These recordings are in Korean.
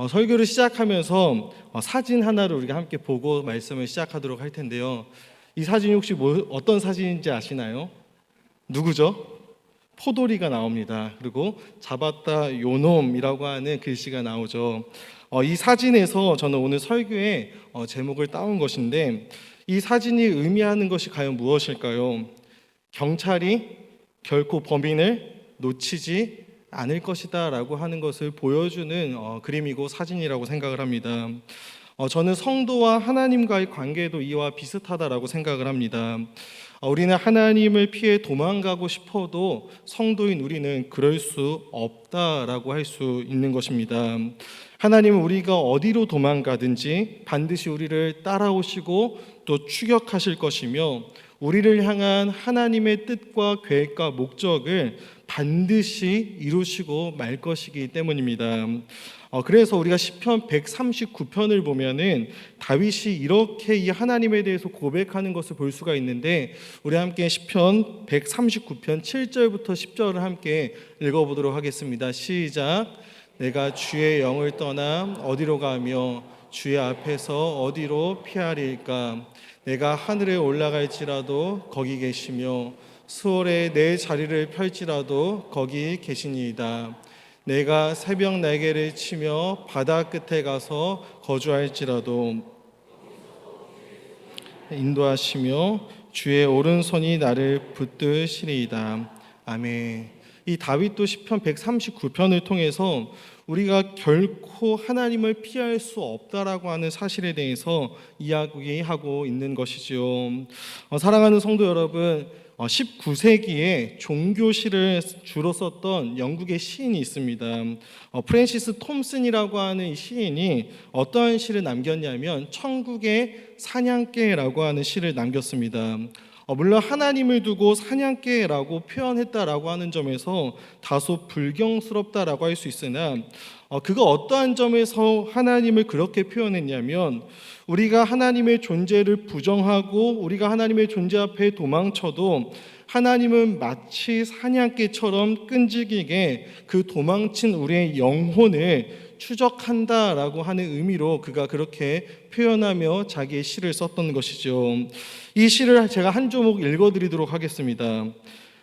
설교를 시작하면서 사진 하나를 우리가 함께 보고 말씀을 시작하도록 할 텐데요. 이 사진이 혹시 어떤 사진인지 아시나요? 누구죠? 포도리가 나옵니다. 그리고 잡았다 요놈이라고 하는 글씨가 나오죠. 이 사진에서 저는 오늘 설교의 제목을 따온 것인데, 이 사진이 의미하는 것이 과연 무엇일까요? 경찰이 결코 범인을 놓치지 않을 것이다 라고 하는 것을 보여주는 그림이고 사진이라고 생각을 합니다. 저는 성도와 하나님과의 관계도 이와 비슷하다라고 생각을 합니다. 우리는 하나님을 피해 도망가고 싶어도 성도인 우리는 그럴 수 없다라고 할 수 있는 것입니다. 하나님은 우리가 어디로 도망가든지 반드시 우리를 따라오시고 또 추격하실 것이며, 우리를 향한 하나님의 뜻과 계획과 목적을 반드시 이루시고 말 것이기 때문입니다. 그래서 우리가 시편 139편을 보면은 다윗이 이렇게 이 하나님에 대해서 고백하는 것을 볼 수가 있는데, 우리 함께 시편 139편 7절부터 10절을 함께 읽어보도록 하겠습니다. 시작. 내가 주의 영을 떠나 어디로 가며 주의 앞에서 어디로 피하리까? 내가 하늘에 올라갈지라도 거기 계시며 수월에 내 자리를 펼지라도 거기 계시니이다. 내가 새벽 날개를 치며 바다 끝에 가서 거주할지라도 인도하시며 주의 오른손이 나를 붙드시리이다. 아멘. 이 다윗도 시편 139편을 통해서 우리가 결코 하나님을 피할 수 없다라고 하는 사실에 대해서 이야기하고 있는 것이지요. 사랑하는 성도 여러분, 19세기에 종교시를 주로 썼던 영국의 시인이 있습니다. 프랜시스 톰슨이라고 하는 이 시인이 어떠한 시를 남겼냐면 천국의 사냥개라고 하는 시를 남겼습니다. 물론 하나님을 두고 사냥개라고 표현했다라고 하는 점에서 다소 불경스럽다라고 할 수 있으나, 그가 어떠한 점에서 하나님을 그렇게 표현했냐면, 우리가 하나님의 존재를 부정하고 우리가 하나님의 존재 앞에 도망쳐도 하나님은 마치 사냥개처럼 끈질기게 그 도망친 우리의 영혼을 추적한다라고 하는 의미로 그가 그렇게 표현하며 자기의 시를 썼던 것이죠. 이 시를 제가 한 조목 읽어드리도록 하겠습니다.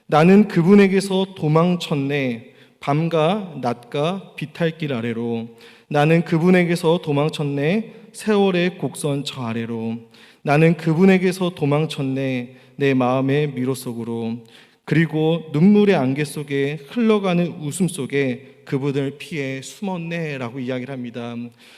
나는 그분에게서 도망쳤네. 밤과 낮과 비탈길 아래로. 나는 그분에게서 도망쳤네. 세월의 곡선 저 아래로. 나는 그분에게서 도망쳤네. 내 마음의 미로 속으로. 그리고 눈물의 안개 속에 흘러가는 웃음 속에 그분을 피해 숨었네 라고 이야기를 합니다.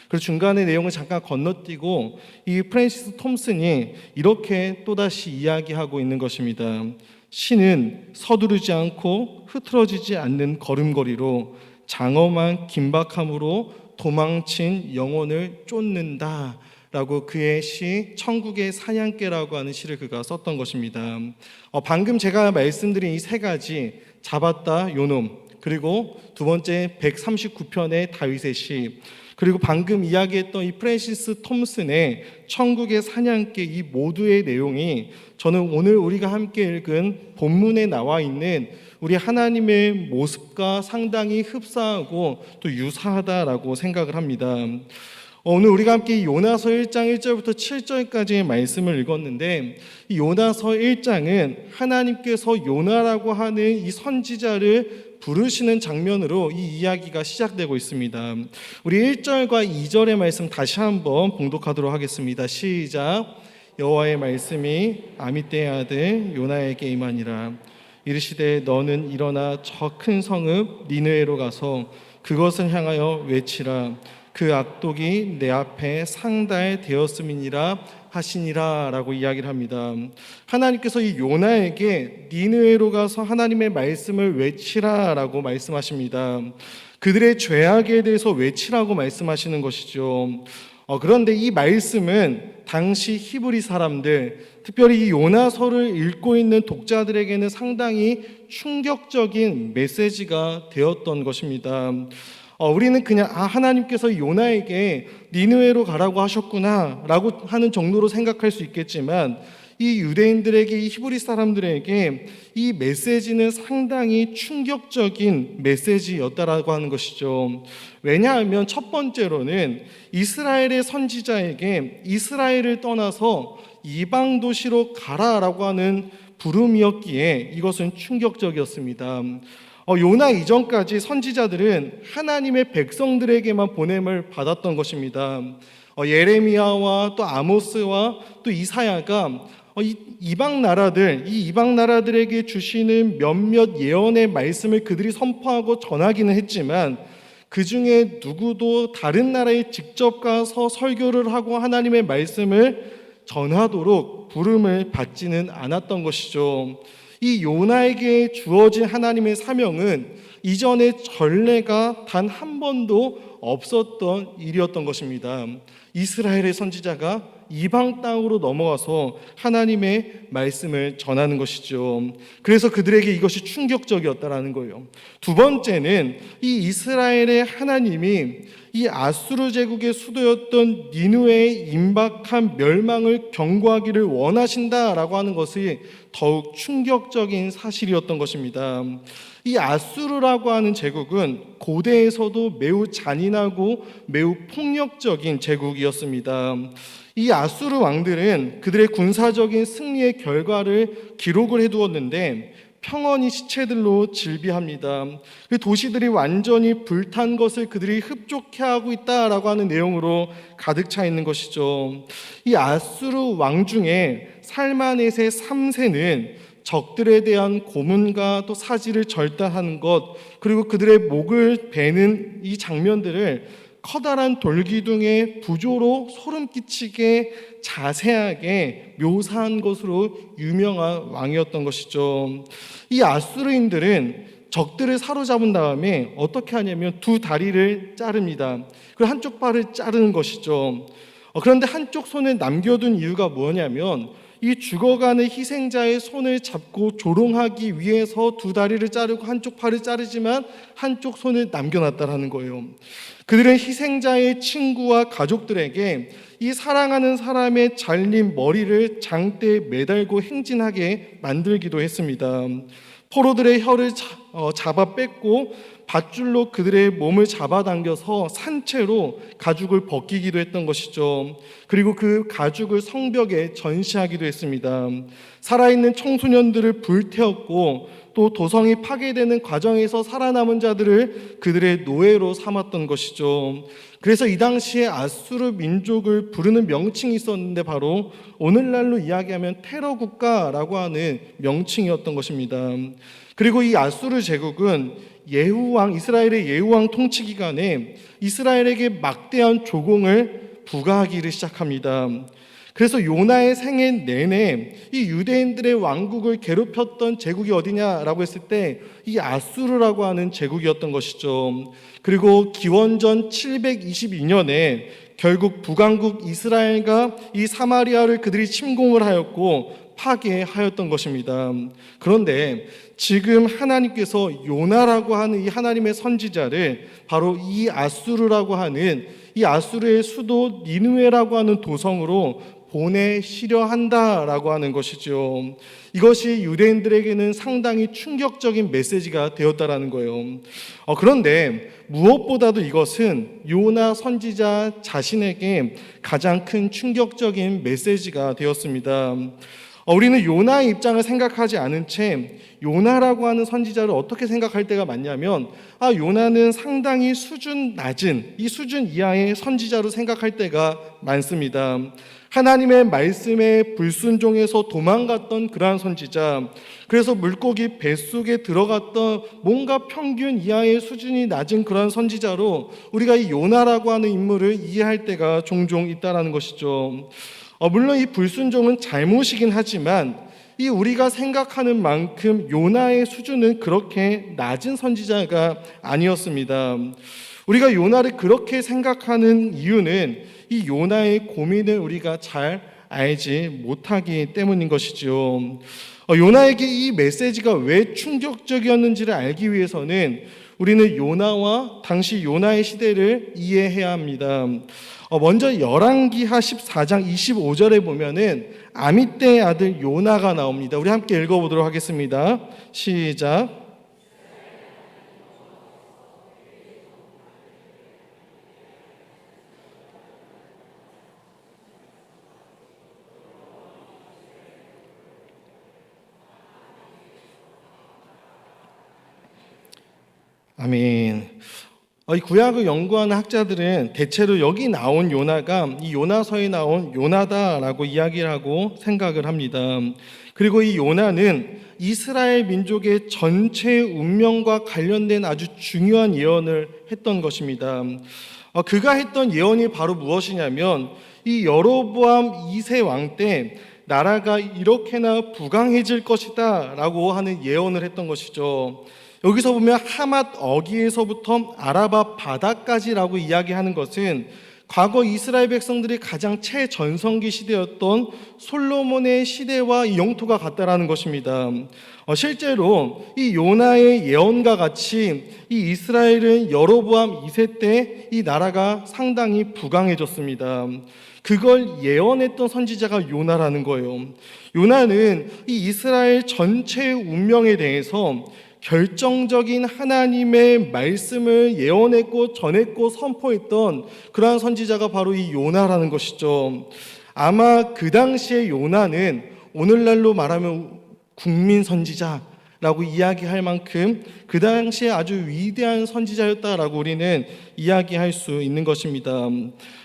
그리고 중간에 내용을 잠깐 건너뛰고 이 프랜시스 톰슨이 이렇게 또다시 이야기하고 있는 것입니다. 시는 서두르지 않고 흐트러지지 않는 걸음걸이로 장엄한 긴박함으로 도망친 영혼을 쫓는다 라고 그의 시 천국의 사냥개라고 하는 시를 그가 썼던 것입니다. 방금 제가 말씀드린 이 세 가지, 잡았다 요놈, 그리고 두 번째 139편의 다윗의 시, 그리고 방금 이야기했던 이 프랜시스 톰슨의 천국의 사냥개, 이 모두의 내용이 저는 오늘 우리가 함께 읽은 본문에 나와 있는 우리 하나님의 모습과 상당히 흡사하고 또 유사하다라고 생각을 합니다. 오늘 우리가 함께 요나서 1장 1절부터 7절까지의 말씀을 읽었는데, 이 요나서 1장은 하나님께서 요나라고 하는 이 선지자를 부르시는 장면으로 이 이야기가 시작되고 있습니다. 우리 1절과 2절의 말씀 다시 한번 봉독하도록 하겠습니다. 시작. 여호와의 말씀이 아미떼의 아들 요나에게 임하니라. 이르시되 너는 일어나 저 큰 성읍 니느웨로 가서 그것을 향하여 외치라. 그 악독이 내 앞에 상달되었음이니라 하시니라 라고 이야기를 합니다. 하나님께서 이 요나에게 니느웨로 가서 하나님의 말씀을 외치라 라고 말씀하십니다. 그들의 죄악에 대해서 외치라고 말씀하시는 것이죠. 그런데 이 말씀은 당시 히브리 사람들, 특별히 이 요나서를 읽고 있는 독자들에게는 상당히 충격적인 메시지가 되었던 것입니다. 우리는 그냥 하나님께서 요나에게 니느웨로 가라고 하셨구나 라고 하는 정도로 생각할 수 있겠지만, 이 유대인들에게, 이 히브리 사람들에게 이 메시지는 상당히 충격적인 메시지였다라고 하는 것이죠. 왜냐하면 첫 번째로는 이스라엘의 선지자에게 이스라엘을 떠나서 이방 도시로 가라라고 하는 부름이었기에 이것은 충격적이었습니다. 요나 이전까지 선지자들은 하나님의 백성들에게만 보냄을 받았던 것입니다. 예레미야와 또 아모스와 또 이사야가 이 이방 나라들에게 주시는 몇몇 예언의 말씀을 그들이 선포하고 전하기는 했지만 그 중에 누구도 다른 나라에 직접 가서 설교를 하고 하나님의 말씀을 전하도록 부름을 받지는 않았던 것이죠. 이 요나에게 주어진 하나님의 사명은 이전에 전례가 단 한 번도 없었던 일이었던 것입니다. 이스라엘의 선지자가 이방 땅으로 넘어가서 하나님의 말씀을 전하는 것이죠. 그래서 그들에게 이것이 충격적이었다라는 거예요. 두 번째는 이 이스라엘의 하나님이 이 아수르 제국의 수도였던 니느웨의 임박한 멸망을 경고하기를 원하신다라고 하는 것이 더욱 충격적인 사실이었던 것입니다. 이 아수르라고 하는 제국은 고대에서도 매우 잔인하고 매우 폭력적인 제국이었습니다. 이 아수르 왕들은 그들의 군사적인 승리의 결과를 기록을 해두었는데 평원이 시체들로 질비합니다. 그 도시들이 완전히 불탄 것을 그들이 흡족해하고 있다라고 하는 내용으로 가득 차 있는 것이죠. 이 아수르 왕 중에 살마넷의 3세는 적들에 대한 고문과 또 사지를 절단하는 것, 그리고 그들의 목을 베는 이 장면들을 커다란 돌기둥의 부조로 소름 끼치게 자세하게 묘사한 것으로 유명한 왕이었던 것이죠. 이 아수르인들은 적들을 사로잡은 다음에 어떻게 하냐면 두 다리를 자릅니다. 그리고 한쪽 발을 자르는 것이죠. 그런데 한쪽 손을 남겨둔 이유가 뭐냐면 이 죽어가는 희생자의 손을 잡고 조롱하기 위해서 두 다리를 자르고 한쪽 팔을 자르지만 한쪽 손을 남겨놨다라는 거예요. 그들은 희생자의 친구와 가족들에게 이 사랑하는 사람의 잘린 머리를 장대에 매달고 행진하게 만들기도 했습니다. 포로들의 혀를 잡아 뺐고 밧줄로 그들의 몸을 잡아당겨서 산채로 가죽을 벗기기도 했던 것이죠. 그리고 그 가죽을 성벽에 전시하기도 했습니다. 살아있는 청소년들을 불태웠고 또 도성이 파괴되는 과정에서 살아남은 자들을 그들의 노예로 삼았던 것이죠. 그래서 이 당시에 아수르 민족을 부르는 명칭이 있었는데 바로 오늘날로 이야기하면 테러 국가라고 하는 명칭이었던 것입니다. 그리고 이 아수르 제국은 이스라엘의 예후왕 통치 기간에 이스라엘에게 막대한 조공을 부과하기를 시작합니다. 그래서 요나의 생애 내내 이 유대인들의 왕국을 괴롭혔던 제국이 어디냐라고 했을 때 이 아수르라고 하는 제국이었던 것이죠. 그리고 기원전 722년에 결국 북왕국 이스라엘과 이 사마리아를 그들이 침공을 하였고 파괴하였던 것입니다. 그런데 지금 하나님께서 요나라고 하는 이 하나님의 선지자를 바로 이 아수르라고 하는 이 아수르의 수도 니느웨라고 하는 도성으로 보내시려 한다라고 하는 것이죠. 이것이 유대인들에게는 상당히 충격적인 메시지가 되었다라는 거예요. 그런데 무엇보다도 이것은 요나 선지자 자신에게 가장 큰 충격적인 메시지가 되었습니다. 우리는 요나의 입장을 생각하지 않은 채 요나라고 하는 선지자를 어떻게 생각할 때가 많냐면 요나는 상당히 수준 낮은 이 수준 이하의 선지자로 생각할 때가 많습니다. 하나님의 말씀에 불순종해서 도망갔던 그러한 선지자, 그래서 물고기 뱃속에 들어갔던 뭔가 평균 이하의 수준이 낮은 그러한 선지자로 우리가 이 요나라고 하는 인물을 이해할 때가 종종 있다라는 것이죠. 물론 이 불순종은 잘못이긴 하지만 이 우리가 생각하는 만큼 요나의 수준은 그렇게 낮은 선지자가 아니었습니다. 우리가 요나를 그렇게 생각하는 이유는 이 요나의 고민을 우리가 잘 알지 못하기 때문인 것이죠. 요나에게 이 메시지가 왜 충격적이었는지를 알기 위해서는 우리는 요나와 당시 요나의 시대를 이해해야 합니다. 먼저 열왕기하 14장 25절에 보면은 아미떼의 아들 요나가 나옵니다. 우리 함께 읽어보도록 하겠습니다. 시작. 아멘. 이 구약을 연구하는 학자들은 대체로 여기 나온 요나가 이 요나서에 나온 요나다라고 이야기를 하고 생각을 합니다. 그리고 이 요나는 이스라엘 민족의 전체 운명과 관련된 아주 중요한 예언을 했던 것입니다. 그가 했던 예언이 바로 무엇이냐면 이 여로보암 2세 왕 때 나라가 이렇게나 부강해질 것이다 라고 하는 예언을 했던 것이죠. 여기서 보면 하맛 어기에서부터 아라바 바다까지라고 이야기하는 것은 과거 이스라엘 백성들이 가장 최전성기 시대였던 솔로몬의 시대와 영토가 같다라는 것입니다. 실제로 이 요나의 예언과 같이 이 이스라엘은 여로보암 2세 때 이 나라가 상당히 부강해졌습니다. 그걸 예언했던 선지자가 요나라는 거예요. 요나는 이 이스라엘 전체의 운명에 대해서 결정적인 하나님의 말씀을 예언했고 전했고 선포했던 그러한 선지자가 바로 이 요나라는 것이죠. 아마 그 당시에 요나는 오늘날로 말하면 국민 선지자라고 이야기할 만큼 그 당시에 아주 위대한 선지자였다라고 우리는 이야기할 수 있는 것입니다.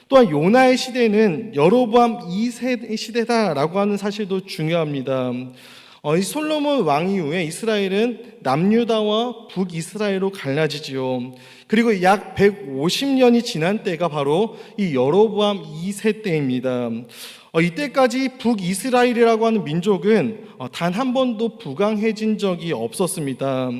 또한 요나의 시대는 여로보암 2세 시대다라고 하는 사실도 중요합니다. 이 솔로몬 왕 이후에 이스라엘은 남유다와 북이스라엘로 갈라지지요. 그리고 약 150년이 지난 때가 바로 이 여로보암 2세 때입니다. 이때까지 북이스라엘이라고 하는 민족은 단 한 번도 부강해진 적이 없었습니다.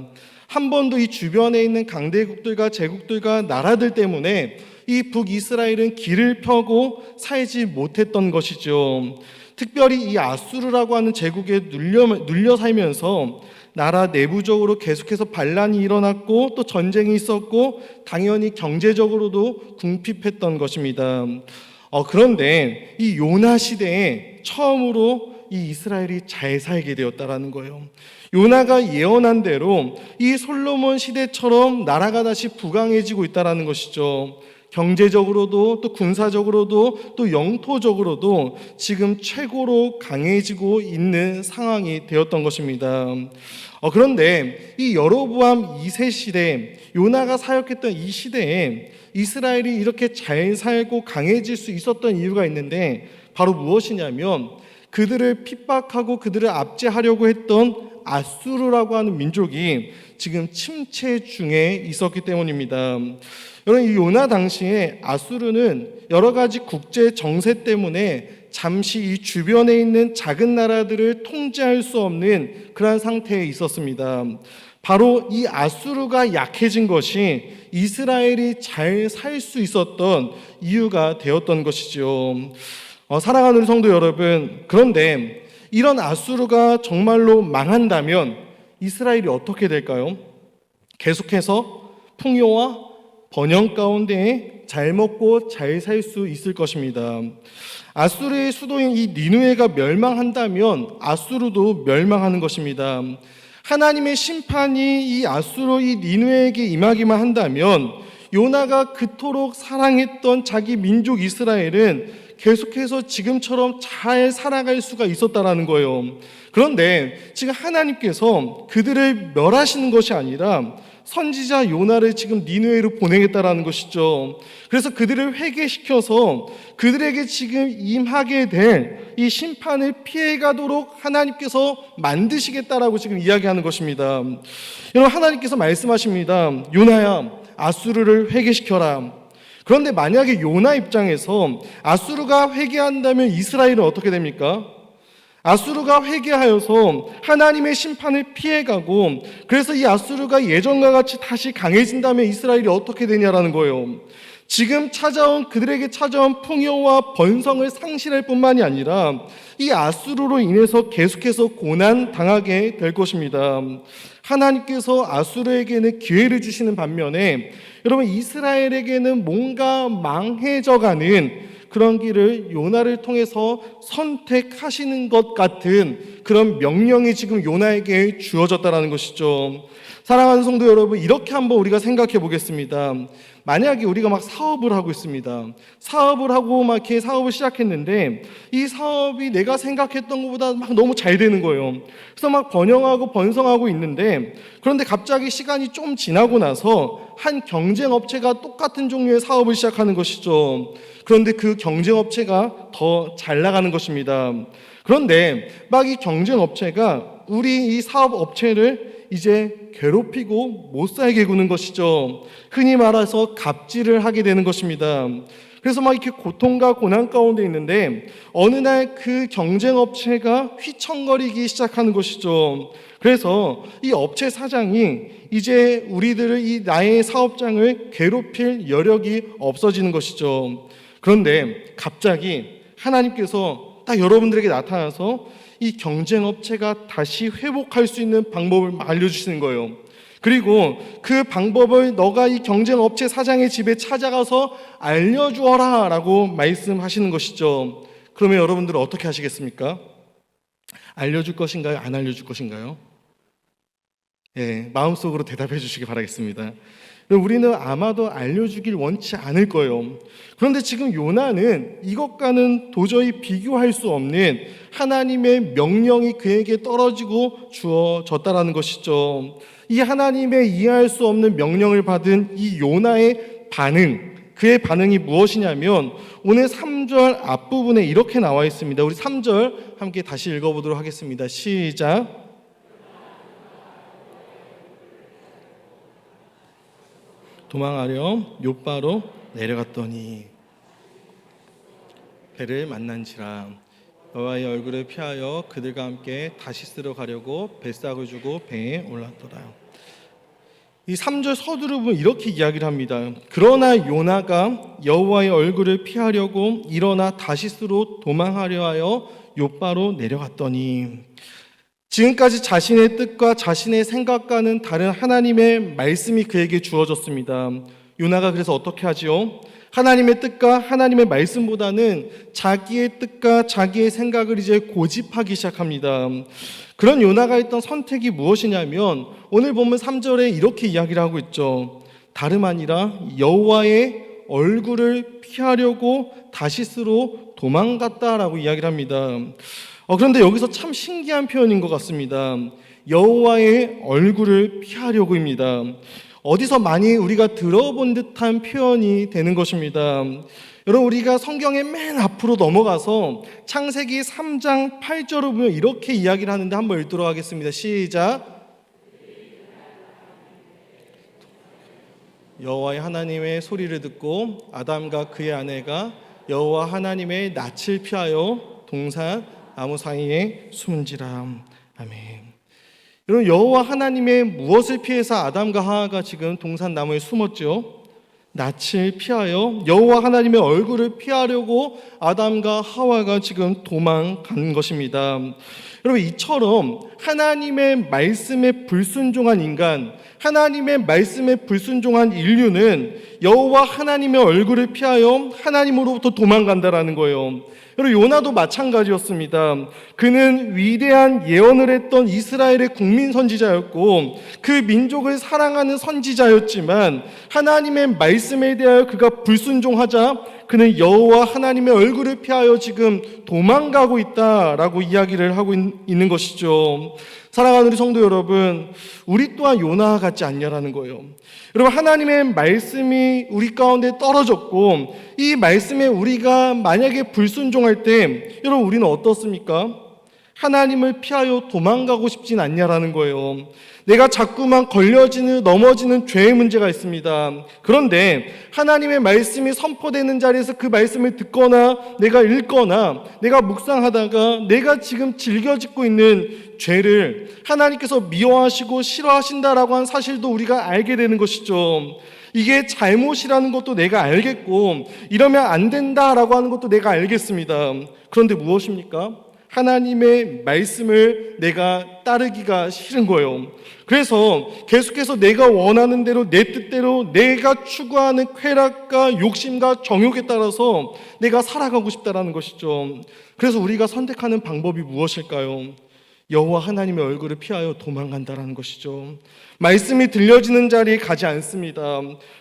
한 번도 이 주변에 있는 강대국들과 제국들과 나라들 때문에 이 북이스라엘은 길을 펴고 살지 못했던 것이죠. 특별히 이 아수르라고 하는 제국에 눌려 살면서 나라 내부적으로 계속해서 반란이 일어났고 또 전쟁이 있었고 당연히 경제적으로도 궁핍했던 것입니다. 그런데 이 요나 시대에 처음으로 이 이스라엘이 잘 살게 되었다라는 거예요. 요나가 예언한 대로 이 솔로몬 시대처럼 나라가 다시 부강해지고 있다라는 것이죠. 경제적으로도 또 군사적으로도 또 영토적으로도 지금 최고로 강해지고 있는 상황이 되었던 것입니다. 그런데 이 여로보암 2세 시대, 요나가 사역했던 이 시대에 이스라엘이 이렇게 잘 살고 강해질 수 있었던 이유가 있는데 바로 무엇이냐면 그들을 핍박하고 그들을 압제하려고 했던 아수르라고 하는 민족이 지금 침체 중에 있었기 때문입니다. 여러분, 이 요나 당시에 아수르는 여러 가지 국제 정세 때문에 잠시 이 주변에 있는 작은 나라들을 통제할 수 없는 그러한 상태에 있었습니다. 바로 이 아수르가 약해진 것이 이스라엘이 잘 살 수 있었던 이유가 되었던 것이죠. 사랑하는 우리 성도 여러분, 그런데 이런 아수르가 정말로 망한다면 이스라엘이 어떻게 될까요? 계속해서 풍요와 번영 가운데 잘 먹고 잘 살 수 있을 것입니다. 아수르의 수도인 이 니느웨가 멸망한다면 아수르도 멸망하는 것입니다. 하나님의 심판이 이 아수르 이 니느웨에게 임하기만 한다면 요나가 그토록 사랑했던 자기 민족 이스라엘은 계속해서 지금처럼 잘 살아갈 수가 있었다라는 거예요. 그런데 지금 하나님께서 그들을 멸하시는 것이 아니라 선지자 요나를 지금 니느웨로 보내겠다라는 것이죠. 그래서 그들을 회개시켜서 그들에게 지금 임하게 될 이 심판을 피해가도록 하나님께서 만드시겠다라고 지금 이야기하는 것입니다. 여러분, 하나님께서 말씀하십니다. 요나야, 아수르를 회개시켜라. 그런데 만약에 요나 입장에서 아수르가 회개한다면 이스라엘은 어떻게 됩니까? 아수르가 회개하여서 하나님의 심판을 피해가고 그래서 이 아수르가 예전과 같이 다시 강해진다면 이스라엘이 어떻게 되냐라는 거예요. 지금 그들에게 찾아온 풍요와 번성을 상실할 뿐만이 아니라 이 아수르로 인해서 계속해서 고난 당하게 될 것입니다. 하나님께서 아수르에게는 기회를 주시는 반면에 여러분 이스라엘에게는 뭔가 망해져가는 그런 길을 요나를 통해서 선택하시는 것 같은 그런 명령이 지금 요나에게 주어졌다는 것이죠. 사랑하는 성도 여러분, 이렇게 한번 우리가 생각해 보겠습니다. 만약에 우리가 막 사업을 하고 있습니다. 사업을 하고 막 이렇게 사업을 시작했는데 이 사업이 내가 생각했던 것보다 막 너무 잘 되는 거예요. 그래서 막 번영하고 번성하고 있는데 그런데 갑자기 시간이 좀 지나고 나서 한 경쟁 업체가 똑같은 종류의 사업을 시작하는 것이죠. 그런데 그 경쟁 업체가 더 잘 나가는 것입니다. 그런데 막 이 경쟁 업체가 우리 이 사업 업체를 이제 괴롭히고 못 살게 구는 것이죠. 흔히 말해서 갑질을 하게 되는 것입니다. 그래서 막 이렇게 고통과 고난 가운데 있는데 어느 날 그 경쟁 업체가 휘청거리기 시작하는 것이죠. 그래서 이 업체 사장이 이제 우리들을 이 나의 사업장을 괴롭힐 여력이 없어지는 것이죠. 그런데 갑자기 하나님께서 딱 여러분들에게 나타나서 이 경쟁업체가 다시 회복할 수 있는 방법을 알려주시는 거예요. 그리고 그 방법을 너가 이 경쟁업체 사장의 집에 찾아가서 알려주어라 라고 말씀하시는 것이죠. 그러면 여러분들은 어떻게 하시겠습니까? 알려줄 것인가요? 안 알려줄 것인가요? 예, 마음속으로 대답해 주시기 바라겠습니다. 우리는 아마도 알려주길 원치 않을 거예요. 그런데 지금 요나는 이것과는 도저히 비교할 수 없는 하나님의 명령이 그에게 떨어지고 주어졌다라는 것이죠. 이 하나님의 이해할 수 없는 명령을 받은 이 요나의 반응, 그의 반응이 무엇이냐면 오늘 3절 앞부분에 이렇게 나와 있습니다. 우리 3절 함께 다시 읽어보도록 하겠습니다. 시작. 도망하려 욥바로 내려갔더니 배를 만난지라 여호와의 얼굴을 피하여 그들과 함께 다시스로 가려고 뱃삭을 주고 배에 올랐더라. 이 3절 서두를 보면 이렇게 이야기를 합니다. 그러나 요나가 여호와의 얼굴을 피하려고 일어나 다시스로 도망하려 하여 욥바로 내려갔더니 지금까지 자신의 뜻과 자신의 생각과는 다른 하나님의 말씀이 그에게 주어졌습니다. 요나가 그래서 어떻게 하지요? 하나님의 뜻과 하나님의 말씀보다는 자기의 뜻과 자기의 생각을 이제 고집하기 시작합니다. 그런 요나가 했던 선택이 무엇이냐면 오늘 보면 3절에 이렇게 이야기를 하고 있죠. 다름 아니라 여호와의 얼굴을 피하려고 다시스로 도망갔다라고 이야기를 합니다. 그런데 여기서 참 신기한 표현인 것 같습니다. 여호와의 얼굴을 피하려고입니다. 어디서 많이 우리가 들어본 듯한 표현이 되는 것입니다. 여러분 우리가 성경의 맨 앞으로 넘어가서 창세기 3장 8절을 보면 이렇게 이야기를 하는데 한번 읽도록 하겠습니다. 시작. 여호와의 하나님의 소리를 듣고 아담과 그의 아내가 여호와 하나님의 낯을 피하여 동산 나무 사이에 숨은지라. 아멘. 여러분 여호와 하나님의 무엇을 피해서 아담과 하와가 지금 동산 나무에 숨었죠? 낯을 피하여 여호와 하나님의 얼굴을 피하려고 아담과 하와가 지금 도망간 것입니다. 여러분 이처럼 하나님의 말씀에 불순종한 인간, 하나님의 말씀에 불순종한 인류는 여호와 하나님의 얼굴을 피하여 하나님으로부터 도망간다라는 거예요. 여러분 요나도 마찬가지였습니다. 그는 위대한 예언을 했던 이스라엘의 국민 선지자였고 그 민족을 사랑하는 선지자였지만 하나님의 말씀에 대하여 그가 불순종하자 그는 여호와 하나님의 얼굴을 피하여 지금 도망가고 있다라고 이야기를 하고 있는 것이죠. 사랑하는 우리 성도 여러분, 우리 또한 요나와 같지 않냐라는 거예요. 여러분 하나님의 말씀이 우리 가운데 떨어졌고 이 말씀에 우리가 만약에 불순종할 때 여러분 우리는 어떻습니까? 하나님을 피하여 도망가고 싶진 않냐라는 거예요. 내가 자꾸만 걸려지는, 넘어지는 죄의 문제가 있습니다. 그런데 하나님의 말씀이 선포되는 자리에서 그 말씀을 듣거나 내가 읽거나 내가 묵상하다가 내가 지금 즐겨 짓고 있는 죄를 하나님께서 미워하시고 싫어하신다라고 하는 사실도 우리가 알게 되는 것이죠. 이게 잘못이라는 것도 내가 알겠고 이러면 안 된다라고 하는 것도 내가 알겠습니다. 그런데 무엇입니까? 하나님의 말씀을 내가 따르기가 싫은 거예요. 그래서 계속해서 내가 원하는 대로 내 뜻대로 내가 추구하는 쾌락과 욕심과 정욕에 따라서 내가 살아가고 싶다라는 것이죠. 그래서 우리가 선택하는 방법이 무엇일까요? 여호와 하나님의 얼굴을 피하여 도망간다라는 것이죠. 말씀이 들려지는 자리에 가지 않습니다.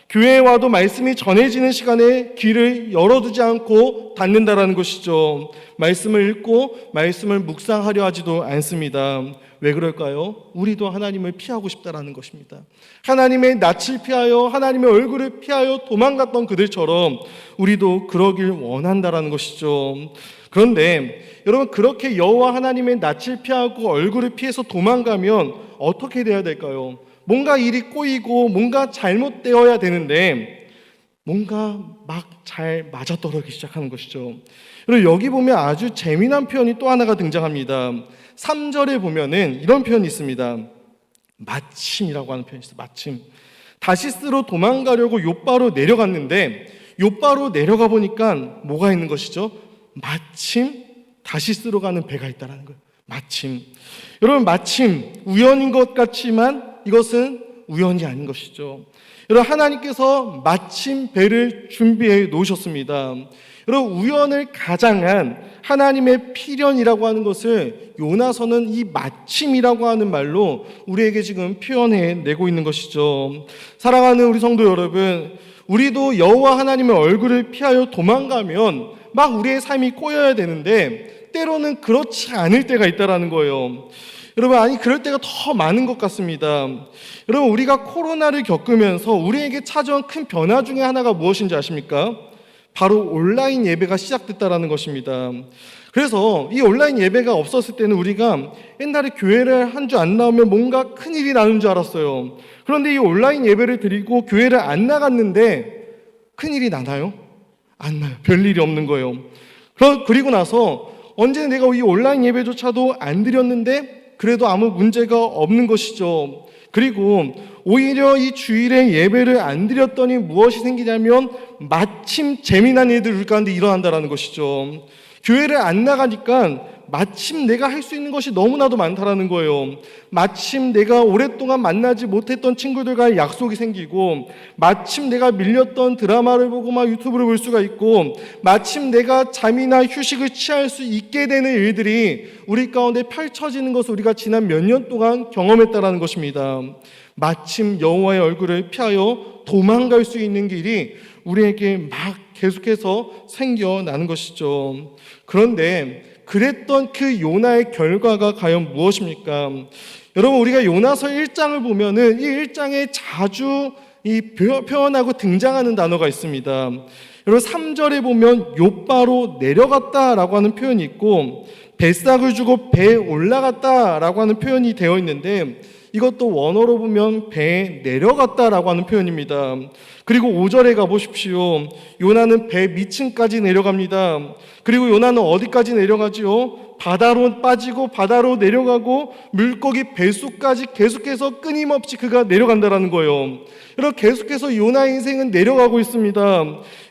교회에 와도 말씀이 전해지는 시간에 귀를 열어두지 않고 닫는다라는 것이죠. 말씀을 읽고 말씀을 묵상하려 하지도 않습니다. 왜 그럴까요? 우리도 하나님을 피하고 싶다라는 것입니다. 하나님의 낯을 피하여 하나님의 얼굴을 피하여 도망갔던 그들처럼 우리도 그러길 원한다라는 것이죠. 그런데 여러분, 그렇게 여호와 하나님의 낯을 피하고 얼굴을 피해서 도망가면 어떻게 돼야 될까요? 뭔가 일이 꼬이고 뭔가 잘못되어야 되는데 뭔가 막 잘 맞아떨어지기 시작하는 것이죠. 그리고 여기 보면 아주 재미난 표현이 또 하나가 등장합니다. 3절에 보면은 이런 표현이 있습니다. 마침이라고 하는 표현이 있어요. 마침. 다시스로 도망가려고 욥바로 내려갔는데 욥바로 내려가 보니까 뭐가 있는 것이죠? 마침 다시스로 가는 배가 있다는 거예요. 마침. 여러분, 마침 우연인 것 같지만 이것은 우연이 아닌 것이죠. 여러분, 하나님께서 마침 배를 준비해 놓으셨습니다. 여러분, 우연을 가장한 하나님의 필연이라고 하는 것을 요나서는 이 마침이라고 하는 말로 우리에게 지금 표현해 내고 있는 것이죠. 사랑하는 우리 성도 여러분, 우리도 여호와 하나님의 얼굴을 피하여 도망가면 막 우리의 삶이 꼬여야 되는데 때로는 그렇지 않을 때가 있다라는 거예요. 여러분, 아니 그럴 때가 더 많은 것 같습니다. 여러분, 우리가 코로나를 겪으면서 우리에게 찾아온 큰 변화 중에 하나가 무엇인지 아십니까? 바로 온라인 예배가 시작됐다라는 것입니다. 그래서 이 온라인 예배가 없었을 때는 우리가 옛날에 교회를 한 주 안 나오면 뭔가 큰일이 나는 줄 알았어요. 그런데 이 온라인 예배를 드리고 교회를 안 나갔는데 큰일이 나나요? 안 나요. 별일이 없는 거예요. 그리고 나서 언제 내가 이 온라인 예배조차도 안 드렸는데 그래도 아무 문제가 없는 것이죠. 그리고 오히려 이 주일에 예배를 안 드렸더니 무엇이 생기냐면 마침 재미난 일들 우리 가운데 일어난다는 것이죠. 교회를 안 나가니까 마침 내가 할 수 있는 것이 너무나도 많다라는 거예요. 마침 내가 오랫동안 만나지 못했던 친구들과의 약속이 생기고, 마침 내가 밀렸던 드라마를 보고 막 유튜브를 볼 수가 있고, 마침 내가 잠이나 휴식을 취할 수 있게 되는 일들이 우리 가운데 펼쳐지는 것을 우리가 지난 몇 년 동안 경험했다라는 것입니다. 마침 여호와의 얼굴을 피하여 도망갈 수 있는 길이 우리에게 막 계속해서 생겨나는 것이죠. 그런데 그랬던 그 요나의 결과가 과연 무엇입니까? 여러분, 우리가 요나서 1장을 보면은 이 1장에 자주 표현하고 등장하는 단어가 있습니다. 여러분, 3절에 보면 욥바로 내려갔다라고 하는 표현이 있고 뱃삭을 주고 배에 올라갔다라고 하는 표현이 되어 있는데 이것도 원어로 보면 배에 내려갔다라고 하는 표현입니다. 그리고 5절에 가보십시오. 요나는 배 밑층까지 내려갑니다. 그리고 요나는 어디까지 내려가지요? 바다로 빠지고 바다로 내려가고 물고기 뱃속까지 계속해서 끊임없이 그가 내려간다라는 거예요. 여러분, 계속해서 요나의 인생은 내려가고 있습니다.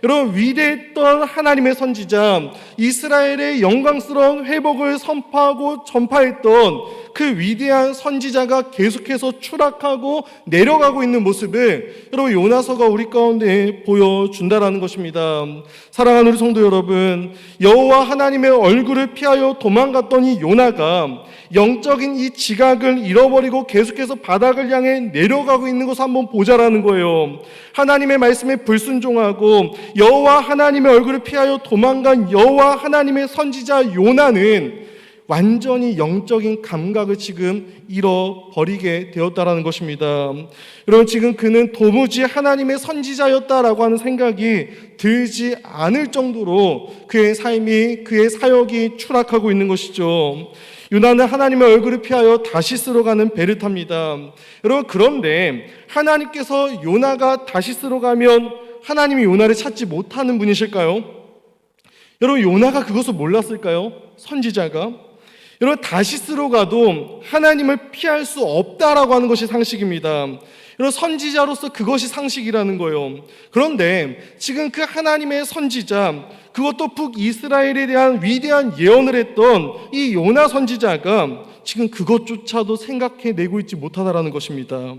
여러분, 위대했던 하나님의 선지자, 이스라엘의 영광스러운 회복을 선포하고 전파했던 그 위대한 선지자가 계속해서 추락하고 내려가고 있는 모습을 여러분, 요나서가 우리 가운데 보여준다라는 것입니다. 사랑하는 우리 성도 여러분, 여호와 하나님의 얼굴을 피하여 도망갔던 이 요나가 영적인 이 지각을 잃어버리고 계속해서 바닥을 향해 내려가고 있는 것을 한번 보자라는 거예요. 하나님의 말씀에 불순종하고 여호와 하나님의 얼굴을 피하여 도망간 여호와 하나님의 선지자 요나는 완전히 영적인 감각을 지금 잃어버리게 되었다라는 것입니다. 여러분, 지금 그는 도무지 하나님의 선지자였다라고 하는 생각이 들지 않을 정도로 그의 삶이, 그의 사역이 추락하고 있는 것이죠. 요나는 하나님의 얼굴을 피하여 다시스로 가는 배를 탑니다. 여러분, 그런데 하나님께서 요나가 다시스로 가면 하나님이 요나를 찾지 못하는 분이실까요? 여러분, 요나가 그것을 몰랐을까요? 선지자가. 여러분, 다시스로 가도 하나님을 피할 수 없다라고 하는 것이 상식입니다. 여러분, 선지자로서 그것이 상식이라는 거예요. 그런데 지금 그 하나님의 선지자, 그것도 북이스라엘에 대한 위대한 예언을 했던 이 요나 선지자가 지금 그것조차도 생각해내고 있지 못하다라는 것입니다.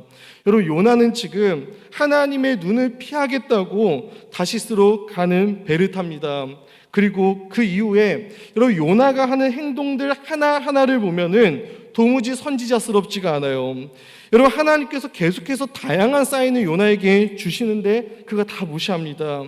여러분, 요나는 지금 하나님의 눈을 피하겠다고 다시스로 가는 배를 탑니다. 그리고 그 이후에 여러분, 요나가 하는 행동들 하나하나를 보면은 도무지 선지자스럽지가 않아요. 여러분, 하나님께서 계속해서 다양한 사인을 요나에게 주시는데 그가 다 무시합니다.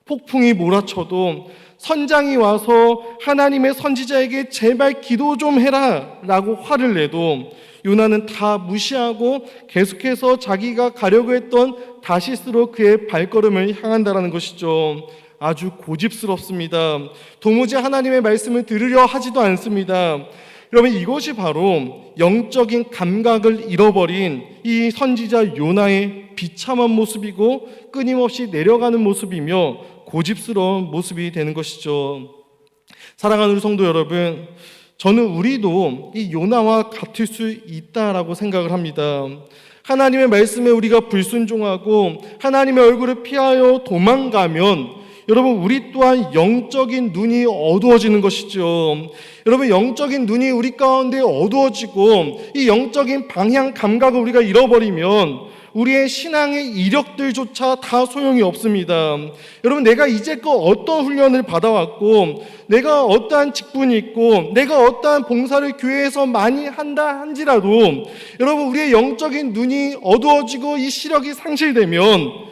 폭풍이 몰아쳐도 선장이 와서 하나님의 선지자에게 제발 기도 좀 해라 라고 화를 내도 요나는 다 무시하고 계속해서 자기가 가려고 했던 다시스로 그의 발걸음을 향한다라는 것이죠. 아주 고집스럽습니다. 도무지 하나님의 말씀을 들으려 하지도 않습니다. 여러분, 이것이 바로 영적인 감각을 잃어버린 이 선지자 요나의 비참한 모습이고 끊임없이 내려가는 모습이며 고집스러운 모습이 되는 것이죠. 사랑하는 우리 성도 여러분, 저는 우리도 이 요나와 같을 수 있다라고 생각을 합니다. 하나님의 말씀에 우리가 불순종하고 하나님의 얼굴을 피하여 도망가면 여러분, 우리 또한 영적인 눈이 어두워지는 것이죠. 여러분, 영적인 눈이 우리 가운데 어두워지고 이 영적인 방향 감각을 우리가 잃어버리면 우리의 신앙의 이력들조차 다 소용이 없습니다. 여러분, 내가 이제껏 어떤 훈련을 받아왔고 내가 어떠한 직분이 있고 내가 어떠한 봉사를 교회에서 많이 한다 한지라도 여러분, 우리의 영적인 눈이 어두워지고 이 시력이 상실되면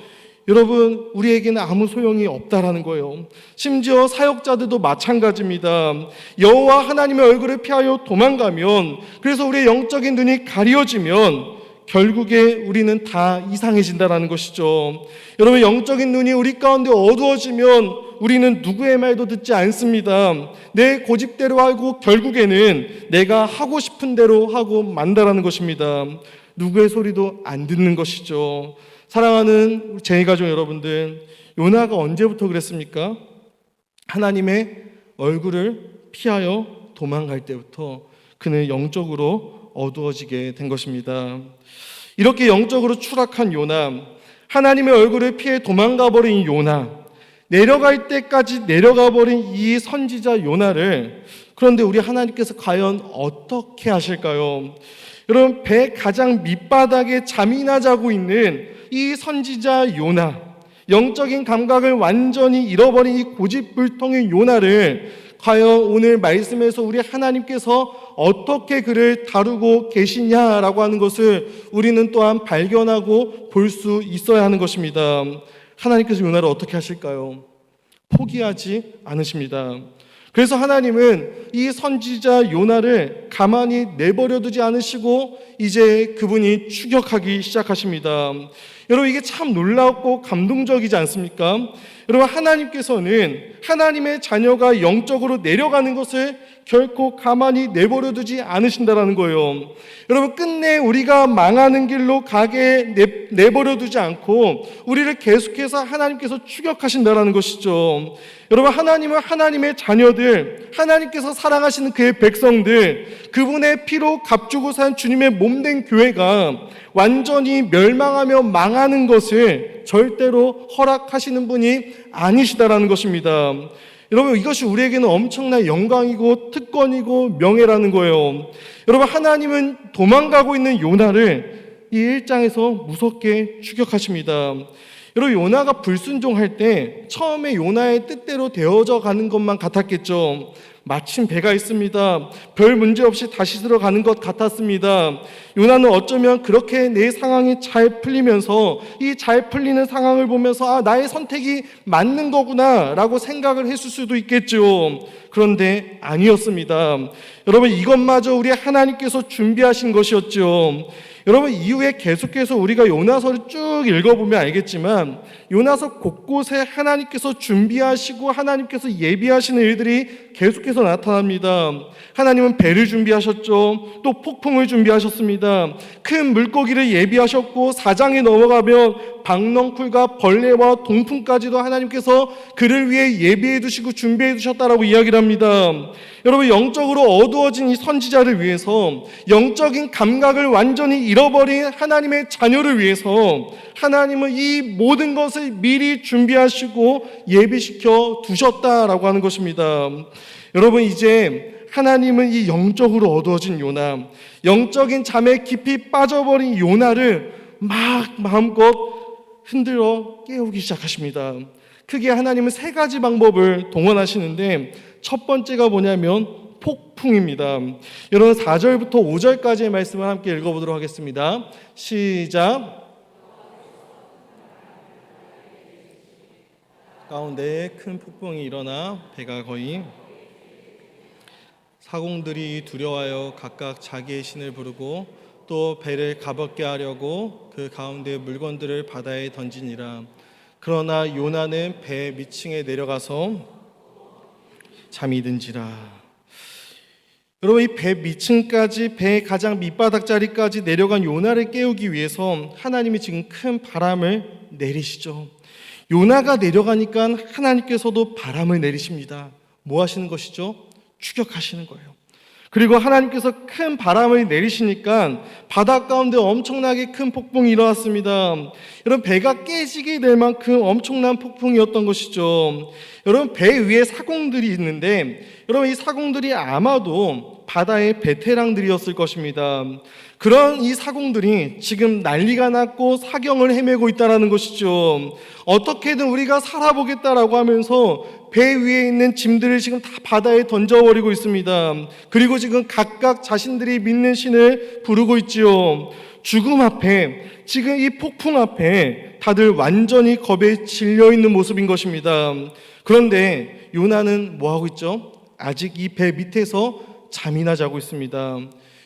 여러분, 우리에게는 아무 소용이 없다라는 거예요. 심지어 사역자들도 마찬가지입니다. 여호와 하나님의 얼굴을 피하여 도망가면, 그래서 우리의 영적인 눈이 가려지면 결국에 우리는 다 이상해진다라는 것이죠. 여러분, 영적인 눈이 우리 가운데 어두워지면 우리는 누구의 말도 듣지 않습니다. 내 고집대로 하고 결국에는 내가 하고 싶은 대로 하고 만다라는 것입니다. 누구의 소리도 안 듣는 것이죠. 사랑하는 제 가족 여러분들, 요나가 언제부터 그랬습니까? 하나님의 얼굴을 피하여 도망갈 때부터 그는 영적으로 어두워지게 된 것입니다. 이렇게 영적으로 추락한 요나, 하나님의 얼굴을 피해 도망가 버린 요나, 내려갈 때까지 내려가 버린 이 선지자 요나를, 그런데 우리 하나님께서 과연 어떻게 하실까요? 여러분, 배 가장 밑바닥에 잠이나 자고 있는 이 선지자 요나, 영적인 감각을 완전히 잃어버린 이 고집불통의 요나를 과연 오늘 말씀에서 우리 하나님께서 어떻게 그를 다루고 계시냐라고 하는 것을 우리는 또한 발견하고 볼 수 있어야 하는 것입니다. 하나님께서 요나를 어떻게 하실까요? 포기하지 않으십니다. 그래서 하나님은 이 선지자 요나를 가만히 내버려 두지 않으시고 이제 그분이 추격하기 시작하십니다. 여러분, 이게 참 놀랍고 감동적이지 않습니까? 여러분, 하나님께서는 하나님의 자녀가 영적으로 내려가는 것을 결코 가만히 내버려 두지 않으신다라는 거예요. 여러분, 끝내 우리가 망하는 길로 가게 내버려 두지 않고 우리를 계속해서 하나님께서 추격하신다라는 것이죠. 여러분, 하나님은 하나님의 자녀들, 하나님께서 사랑하시는 그의 백성들, 그분의 피로 값주고 산 주님의 몸된 교회가 완전히 멸망하며 망하는 것을 절대로 허락하시는 분이 아니시다라는 것입니다. 여러분, 이것이 우리에게는 엄청난 영광이고 특권이고 명예라는 거예요. 여러분, 하나님은 도망가고 있는 요나를 이 1장에서 무섭게 추격하십니다. 여러분, 요나가 불순종할 때 처음에 요나의 뜻대로 되어져 가는 것만 같았겠죠. 마침 배가 있습니다. 별 문제 없이 다시 들어가는 것 같았습니다. 요나는 어쩌면 그렇게 내 상황이 잘 풀리면서 이 잘 풀리는 상황을 보면서 나의 선택이 맞는 거구나 라고 생각을 했을 수도 있겠죠. 그런데 아니었습니다. 여러분, 이것마저 우리 하나님께서 준비하신 것이었죠. 여러분, 이후에 계속해서 우리가 요나서를 쭉 읽어보면 알겠지만 요나서 곳곳에 하나님께서 준비하시고 하나님께서 예비하시는 일들이 계속해서 나타납니다. 하나님은 배를 준비하셨죠. 또 폭풍을 준비하셨습니다. 큰 물고기를 예비하셨고 4장에 넘어가면 박넝쿨과 벌레와 동풍까지도 하나님께서 그를 위해 예비해 두시고 준비해 두셨다라고 이야기를 합니다. 여러분, 영적으로 어두워진 이 선지자를 위해서, 영적인 감각을 완전히 잃어버린 하나님의 자녀를 위해서 하나님은 이 모든 것을 미리 준비하시고 예비시켜 두셨다라고 하는 것입니다. 여러분, 이제 하나님은 이 영적으로 어두워진 요나, 영적인 잠에 깊이 빠져버린 요나를 막 마음껏 흔들어 깨우기 시작하십니다. 크게 하나님은 세 가지 방법을 동원하시는데 첫 번째가 뭐냐면 폭풍입니다. 여러분, 4절부터 5절까지의 말씀을 함께 읽어보도록 하겠습니다. 시작. 가운데 큰 폭풍이 일어나 배가 거의 사공들이 두려워하여 각각 자기의 신을 부르고 또 배를 가볍게 하려고 그 가운데 물건들을 바다에 던지니라. 그러나 요나는 배 밑층에 내려가서 잠이 든지라. 여러분, 이 배 밑층까지, 배의 가장 밑바닥 자리까지 내려간 요나를 깨우기 위해서 하나님이 지금 큰 바람을 내리시죠. 요나가 내려가니까 하나님께서도 바람을 내리십니다. 뭐 하시는 것이죠? 추격하시는 거예요. 그리고 하나님께서 큰 바람을 내리시니까 바다 가운데 엄청나게 큰 폭풍이 일어났습니다. 여러분, 배가 깨지게 될 만큼 엄청난 폭풍이었던 것이죠. 여러분, 배 위에 사공들이 있는데 여러분, 이 사공들이 아마도 바다의 베테랑들이었을 것입니다. 그런 이 사공들이 지금 난리가 났고 사경을 헤매고 있다는 것이죠. 어떻게든 우리가 살아보겠다라고 하면서 배 위에 있는 짐들을 지금 다 바다에 던져버리고 있습니다. 그리고 지금 각각 자신들이 믿는 신을 부르고 있지요. 죽음 앞에, 지금 이 폭풍 앞에 다들 완전히 겁에 질려있는 모습인 것입니다. 그런데 요나는 뭐하고 있죠? 아직 이 배 밑에서 잠이나 자고 있습니다.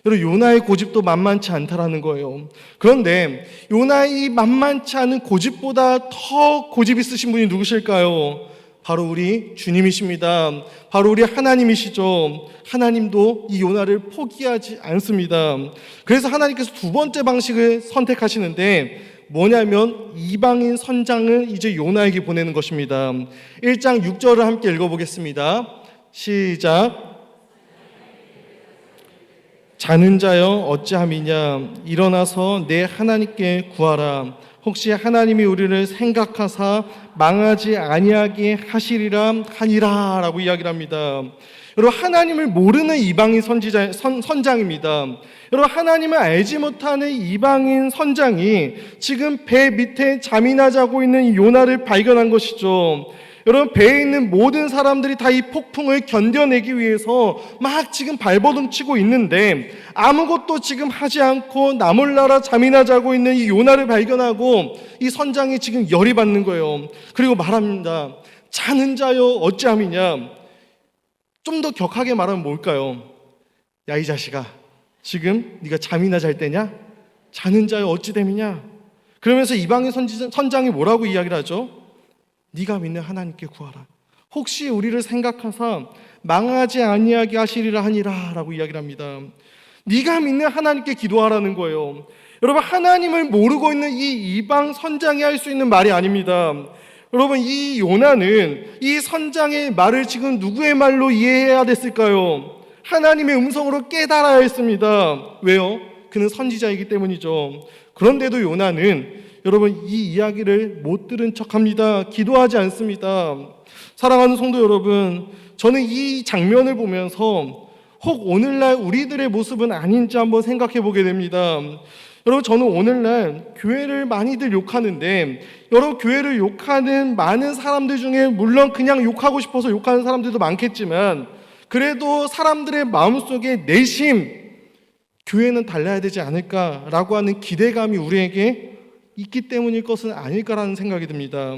여러분, 요나의 고집도 만만치 않다라는 거예요. 그런데 요나의 이 만만치 않은 고집보다 더 고집 있으신 분이 누구실까요? 바로 우리 주님이십니다. 바로 우리 하나님이시죠. 하나님도 이 요나를 포기하지 않습니다. 그래서 하나님께서 두 번째 방식을 선택하시는데 뭐냐면 이방인 선장을 이제 요나에게 보내는 것입니다. 1장 6절을 함께 읽어보겠습니다. 시작. 자는 자여 어찌함이냐, 일어나서 내 하나님께 구하라. 혹시 하나님이 우리를 생각하사 망하지 아니하게 하시리라 하니라 라고 이야기를 합니다. 여러분, 하나님을 모르는 이방인 선장입니다. 여러분, 하나님을 알지 못하는 이방인 선장이 지금 배 밑에 잠이나 자고 있는 이 요나를 발견한 것이죠. 여러분, 배에 있는 모든 사람들이 다 이 폭풍을 견뎌내기 위해서 막 지금 발버둥 치고 있는데 아무것도 지금 하지 않고 나몰라라 잠이나 자고 있는 이 요나를 발견하고 이 선장이 지금 열이 받는 거예요. 그리고 말합니다. 자는 자여 어찌함이냐. 좀 더 격하게 말하면 뭘까요? 야, 이 자식아, 지금 네가 잠이나 잘 때냐? 자는 자여 어찌됨이냐? 그러면서 이방인 선장이 뭐라고 이야기를 하죠? 네가 믿는 하나님께 구하라. 혹시 우리를 생각하사 망하지 아니하게 하시리라 하니라 라고 이야기를 합니다. 네가 믿는 하나님께 기도하라는 거예요. 여러분, 하나님을 모르고 있는 이 이방 선장이 할 수 있는 말이 아닙니다. 여러분, 이 요나는 이 선장의 말을 지금 누구의 말로 이해해야 됐을까요? 하나님의 음성으로 깨달아야 했습니다. 왜요? 그는 선지자이기 때문이죠. 그런데도 요나는 여러분, 이 이야기를 못 들은 척합니다. 기도하지 않습니다. 사랑하는 성도 여러분, 저는 이 장면을 보면서 혹 오늘날 우리들의 모습은 아닌지 한번 생각해 보게 됩니다. 여러분, 저는 오늘날 교회를 많이들 욕하는데 여러분, 교회를 욕하는 많은 사람들 중에 물론 그냥 욕하고 싶어서 욕하는 사람들도 많겠지만 그래도 사람들의 마음속에 내심 교회는 달라야 되지 않을까라고 하는 기대감이 우리에게 있기 때문일 것은 아닐까라는 생각이 듭니다.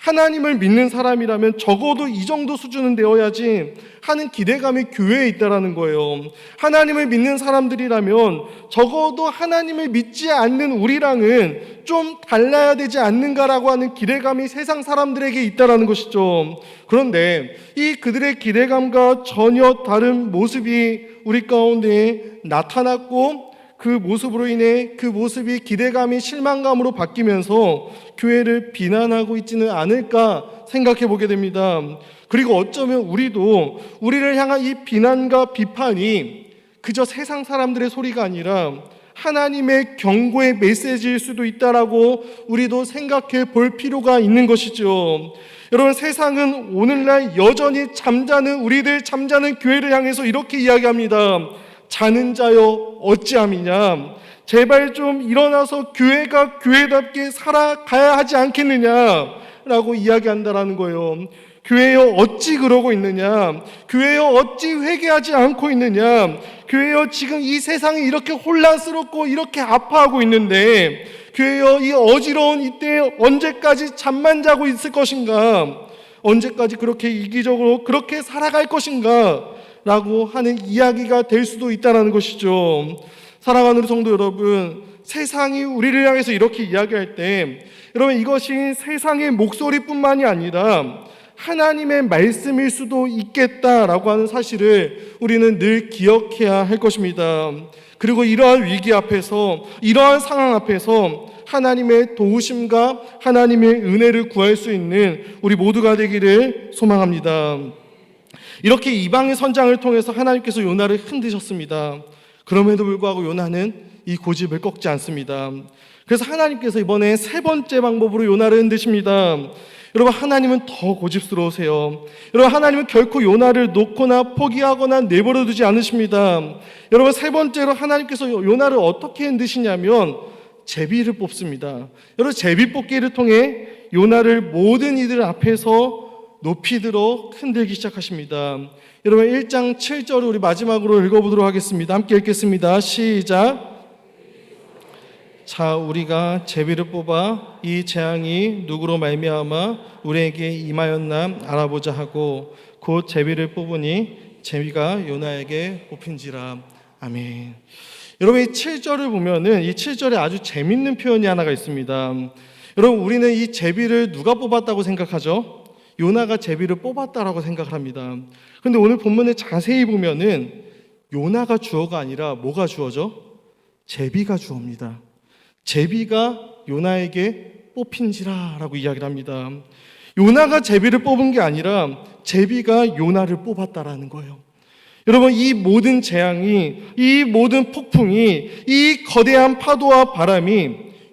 하나님을 믿는 사람이라면 적어도 이 정도 수준은 되어야지 하는 기대감이 교회에 있다라는 거예요. 하나님을 믿는 사람들이라면 적어도 하나님을 믿지 않는 우리랑은 좀 달라야 되지 않는가라고 하는 기대감이 세상 사람들에게 있다라는 것이죠. 그런데 이 그들의 기대감과 전혀 다른 모습이 우리 가운데 나타났고, 그 모습으로 인해 그 모습이 기대감이 실망감으로 바뀌면서 교회를 비난하고 있지는 않을까 생각해 보게 됩니다. 그리고 어쩌면 우리도 우리를 향한 이 비난과 비판이 그저 세상 사람들의 소리가 아니라 하나님의 경고의 메시지일 수도 있다라고 우리도 생각해 볼 필요가 있는 것이죠. 여러분, 세상은 오늘날 여전히 잠자는 교회를 향해서 이렇게 이야기합니다. 자는 자여 어찌함이냐, 제발 좀 일어나서 교회가 교회답게 살아가야 하지 않겠느냐라고 이야기한다라는 거예요. 교회여 어찌 그러고 있느냐, 교회여 어찌 회개하지 않고 있느냐, 교회여 지금 이 세상이 이렇게 혼란스럽고 이렇게 아파하고 있는데 교회여 이 어지러운 이때 언제까지 잠만 자고 있을 것인가, 언제까지 그렇게 이기적으로 그렇게 살아갈 것인가 라고 하는 이야기가 될 수도 있다는 것이죠. 사랑하는 우리 성도 여러분, 세상이 우리를 향해서 이렇게 이야기할 때 여러분, 이것이 세상의 목소리뿐만이 아니라 하나님의 말씀일 수도 있겠다라고 하는 사실을 우리는 늘 기억해야 할 것입니다. 그리고 이러한 위기 앞에서, 이러한 상황 앞에서 하나님의 도우심과 하나님의 은혜를 구할 수 있는 우리 모두가 되기를 소망합니다. 이렇게 이방의 선장을 통해서 하나님께서 요나를 흔드셨습니다. 그럼에도 불구하고 요나는 이 고집을 꺾지 않습니다. 그래서 하나님께서 이번에 세 번째 방법으로 요나를 흔드십니다. 여러분, 하나님은 더 고집스러우세요. 여러분, 하나님은 결코 요나를 놓거나 포기하거나 내버려 두지 않으십니다. 여러분, 세 번째로 하나님께서 요나를 어떻게 흔드시냐면 제비를 뽑습니다. 여러분, 제비 뽑기를 통해 요나를 모든 이들 앞에서 높이 들어 흔들기 시작하십니다. 여러분, 1장 7절을 우리 마지막으로 읽어보도록 하겠습니다. 함께 읽겠습니다. 시작. 자, 우리가 제비를 뽑아 이 재앙이 누구로 말미암아 우리에게 임하였나 알아보자 하고 곧 제비를 뽑으니 제비가 요나에게 뽑힌지라. 아멘. 여러분, 이 7절을 보면은 이 7절에 아주 재밌는 표현이 하나가 있습니다. 여러분, 우리는 이 제비를 누가 뽑았다고 생각하죠? 요나가 제비를 뽑았다라고 생각을 합니다. 그런데 오늘 본문에 자세히 보면은 요나가 주어가 아니라 뭐가 주어죠? 제비가 주어입니다. 제비가 요나에게 뽑힌지라 라고 이야기를 합니다. 요나가 제비를 뽑은 게 아니라 제비가 요나를 뽑았다라는 거예요. 여러분, 이 모든 재앙이, 이 모든 폭풍이, 이 거대한 파도와 바람이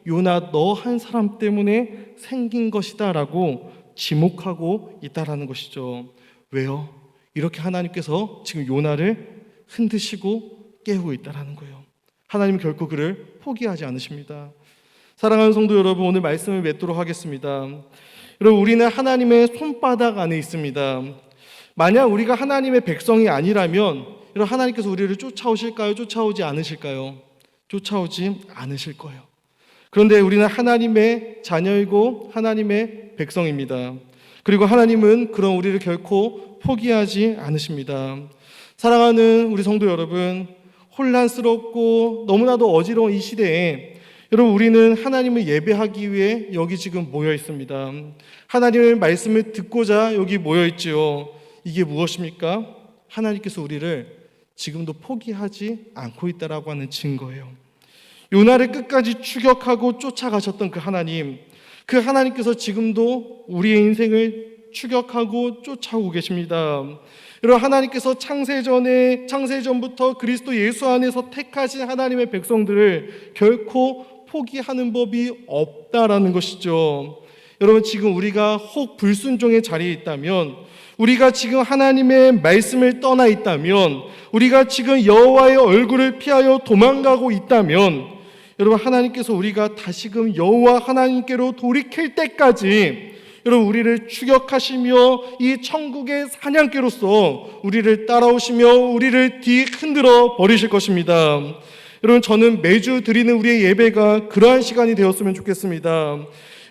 요나 너 한 사람 때문에 생긴 것이다 라고 지목하고 있다라는 것이죠. 왜요? 이렇게 하나님께서 지금 요나를 흔드시고 깨우고 있다라는 거예요. 하나님은 결코 그를 포기하지 않으십니다. 사랑하는 성도 여러분, 오늘 말씀을 맺도록 하겠습니다. 여러분, 우리는 하나님의 손바닥 안에 있습니다. 만약 우리가 하나님의 백성이 아니라면 여러분, 하나님께서 우리를 쫓아오실까요? 쫓아오지 않으실까요? 쫓아오지 않으실 거예요. 그런데 우리는 하나님의 자녀이고 하나님의 백성입니다. 그리고 하나님은 그런 우리를 결코 포기하지 않으십니다. 사랑하는 우리 성도 여러분, 혼란스럽고 너무나도 어지러운 이 시대에 여러분, 우리는 하나님을 예배하기 위해 여기 지금 모여 있습니다. 하나님의 말씀을 듣고자 여기 모여 있지요. 이게 무엇입니까? 하나님께서 우리를 지금도 포기하지 않고 있다라고 하는 증거예요. 요나를 끝까지 추격하고 쫓아가셨던 그 하나님께서 지금도 우리의 인생을 추격하고 쫓아오고 계십니다. 여러분, 하나님께서 창세전부터 그리스도 예수 안에서 택하신 하나님의 백성들을 결코 포기하는 법이 없다라는 것이죠. 여러분, 지금 우리가 혹 불순종의 자리에 있다면, 우리가 지금 하나님의 말씀을 떠나 있다면, 우리가 지금 여호와의 얼굴을 피하여 도망가고 있다면, 여러분, 하나님께서 우리가 다시금 여호와 하나님께로 돌이킬 때까지 여러분, 우리를 추격하시며 이 천국의 사냥개로서 우리를 따라오시며 우리를 뒤흔들어 버리실 것입니다. 여러분, 저는 매주 드리는 우리의 예배가 그러한 시간이 되었으면 좋겠습니다.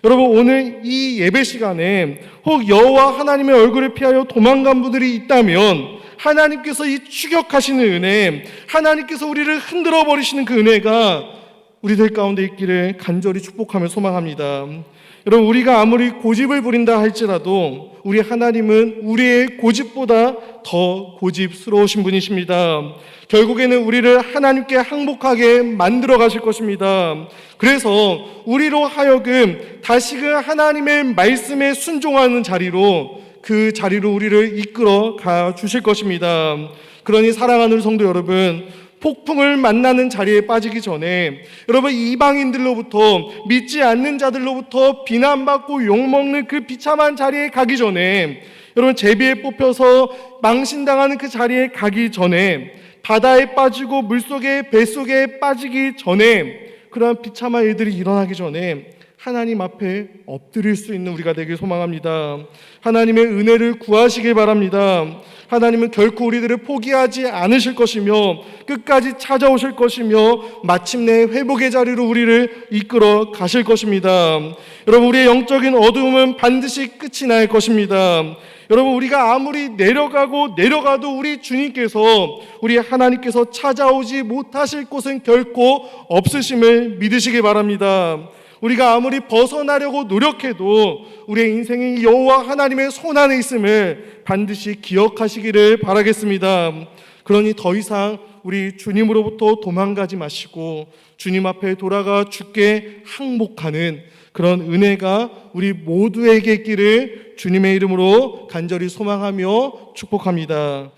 여러분, 오늘 이 예배 시간에 혹 여호와 하나님의 얼굴을 피하여 도망간 분들이 있다면 하나님께서 이 추격하시는 은혜, 하나님께서 우리를 흔들어 버리시는 그 은혜가 우리들 가운데 있기를 간절히 축복하며 소망합니다. 여러분, 우리가 아무리 고집을 부린다 할지라도 우리 하나님은 우리의 고집보다 더 고집스러우신 분이십니다. 결국에는 우리를 하나님께 항복하게 만들어 가실 것입니다. 그래서 우리로 하여금 다시금 하나님의 말씀에 순종하는 자리로, 그 자리로 우리를 이끌어 가 주실 것입니다. 그러니 사랑하는 성도 여러분, 폭풍을 만나는 자리에 빠지기 전에 여러분, 이방인들로부터, 믿지 않는 자들로부터 비난받고 욕먹는 그 비참한 자리에 가기 전에, 여러분, 제비에 뽑혀서 망신당하는 그 자리에 가기 전에, 바다에 빠지고 물속에, 뱃속에 빠지기 전에, 그러한 비참한 일들이 일어나기 전에 하나님 앞에 엎드릴 수 있는 우리가 되길 소망합니다. 하나님의 은혜를 구하시길 바랍니다. 하나님은 결코 우리들을 포기하지 않으실 것이며 끝까지 찾아오실 것이며 마침내 회복의 자리로 우리를 이끌어 가실 것입니다. 여러분, 우리의 영적인 어두움은 반드시 끝이 날 것입니다. 여러분, 우리가 아무리 내려가도 우리 주님께서, 우리 하나님께서 찾아오지 못하실 곳은 결코 없으심을 믿으시기 바랍니다. 우리가 아무리 벗어나려고 노력해도 우리의 인생이 여호와 하나님의 손 안에 있음을 반드시 기억하시기를 바라겠습니다. 그러니 더 이상 우리 주님으로부터 도망가지 마시고 주님 앞에 돌아가 주께 항복하는 그런 은혜가 우리 모두에게 있기를 주님의 이름으로 간절히 소망하며 축복합니다.